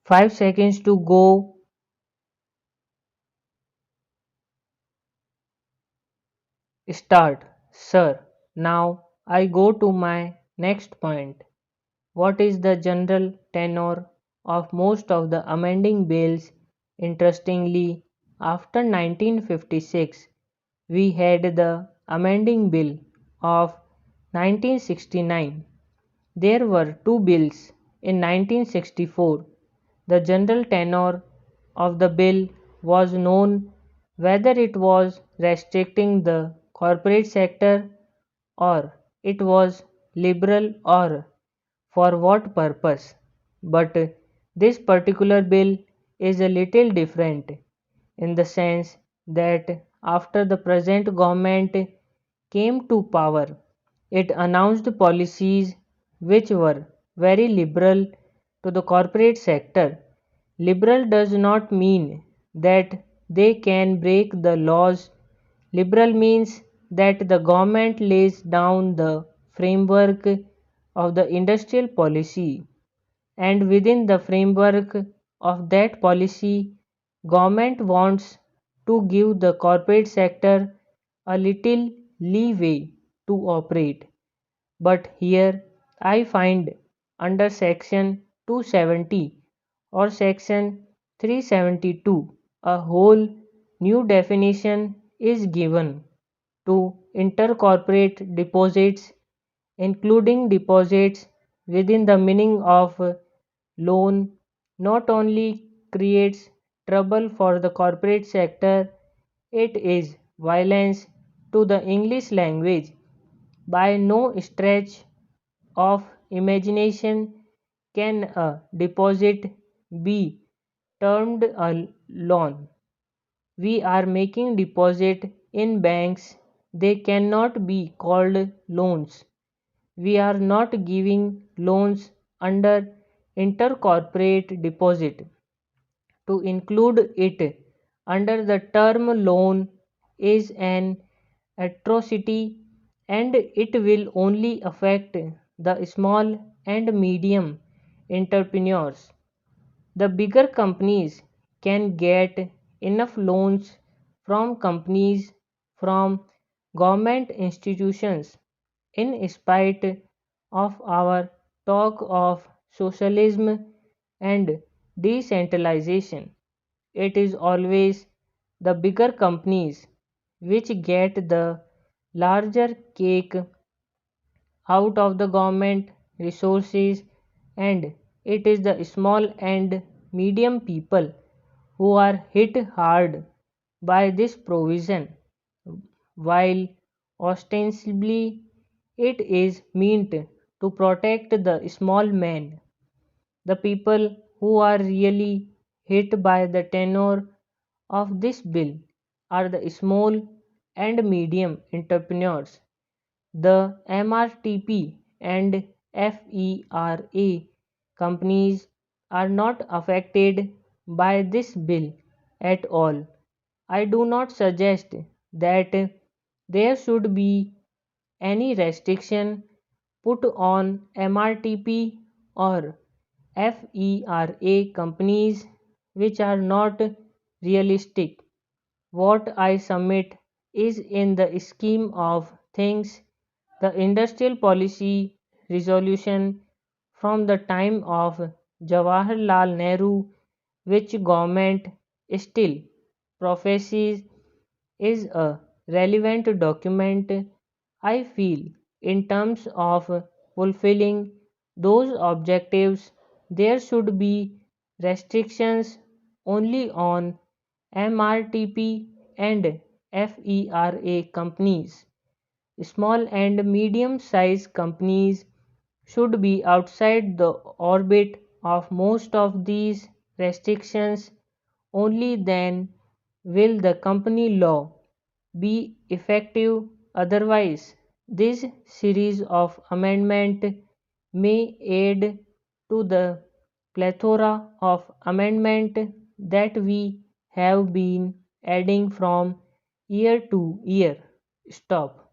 5 seconds to go. Start. Sir, now I go to my next point. What is the general tenor of most of the amending bills? Interestingly, after 1956, we had the amending bill of 1969. There were two bills in 1964. The general tenor of the bill was known, whether it was restricting the corporate sector or it was liberal or for what purpose. But this particular bill is a little different in the sense that after the present government came to power, it announced policies which were very liberal to the corporate sector. Liberal does not mean that they can break the laws. Liberal means that the government lays down the framework of the industrial policy, and within the framework of that policy, government wants to give the corporate sector a little leeway to operate. But here I find under section 270 or section 372 a whole new definition is given to intercorporate deposits, including deposits within the meaning of loan. Not only creates trouble for the corporate sector, it is violence to the English language. By no stretch of imagination can a deposit be termed a loan. We are making deposit in banks, they cannot be called loans. We are not giving loans under intercorporate deposit. To include it under the term loan is an atrocity, and it will only affect the small and medium entrepreneurs. The bigger companies can get enough loans from companies, from government institutions. In spite of our talk of socialism and decentralization, it is always the bigger companies which get the larger cake out of the government resources, and it is the small and medium people who are hit hard by this provision. While ostensibly it is meant to protect the small man, the people who are really hit by the tenor of this bill are the small and medium entrepreneurs. The MRTP and FERA companies are not affected by this bill at all. I do not suggest that there should be any restriction put on MRTP or FERA companies which are not realistic. What I submit is in the scheme of things the industrial policy resolution from the time of Jawaharlal Nehru, which government still professes is a relevant document. I feel in terms of fulfilling those objectives, there should be restrictions only on MRTP and FERA companies. Small and medium sized companies should be outside the orbit of most of these restrictions. Only then will the company law be effective. Otherwise, this series of amendments may add to the plethora of amendments that we have been adding from year to year. Stop.